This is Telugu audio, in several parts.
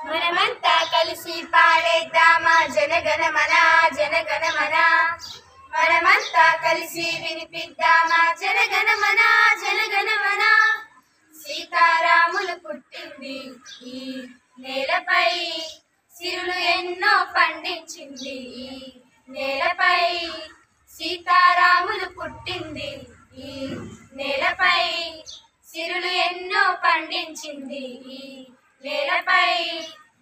మనమంతా కలిసి పాడేద్దామా జనగణమన జనగణమన. మనమంతా కలిసి వినిపిద్దామా జనగణమన జనగణమన. సీతారాములు పుట్టింది ఈ నేలపై, సిరులు ఎన్నో పండించింది ఈ నేలపై. సీతారాములు పుట్టింది ఈ నేలపై, సిరులు ఎన్నో పండించింది ఈ నేలపై.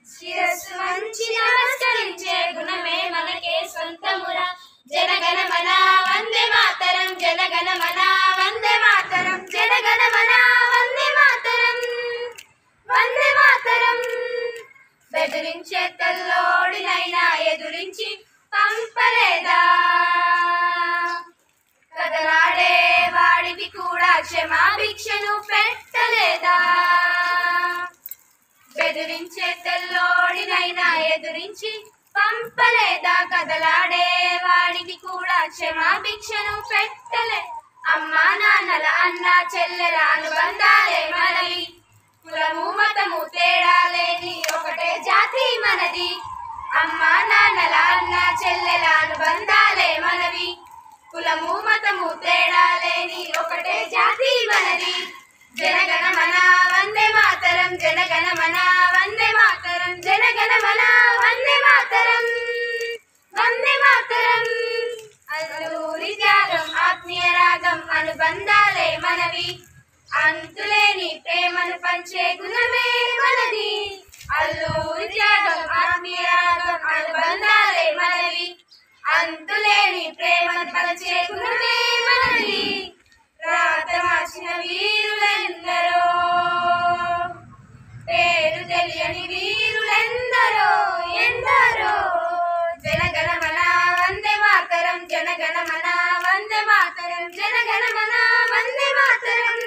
శిరస్సు వంచి నమస్కరించే గుణమే మనకే సొంతమురా. జనగణమన వందే మాతరం, జనగణమన వందే మాతరం, జనగణమన వందే మాతరం, వందే మాతరం. బెదిరించే తెల్లోడినైనా ఎదురించి పంపలేదా, కదలాడే వాడికి కూడా క్షమాభిక్షను పెట్టలేదా. బెదిరించే తెల్లోడినైనా ఎదురించి పంపలేదా, కదలాడే వాడికి కూడా క్షమాభిక్షను పెట్టలే. అమ్మా నాన్నల అన్న చెల్లెల అనుబంధాలే మనవి, కులము మతము తేడా లేని ఒకటే జాతి మనది. అమ్మా నాన్నల అన్న చెల్లెల అనుబంధాలే మనవి, కులము మతము తేడా లేని ఒకటే జాతి మనది. జనగణమన వందే మాతరం, జనగణమన వందే మాతరం, జనగణమన వందే మాతరం, వందే మాతరం. అల్లూరి త్యాగం ఆత్మీయ రాగం అనుబంధాలే మనవి, అంతులేని ప్రేమను పంచే గుణమే మనది. అల్లూరి త్యాగం ఆత్మీయ రాగం అనుబంధాలే మనవి, అంతులేని ప్రేమను పంచే గుణమే మనది. రాత మార్చిన వీరులెందరో, పేరు తెలియని వీరులెందరో ఎందరో. జనగణమన వందే మాతరం, జనగణమన వందే మాతరం, జనగణమన వందే మాతరం.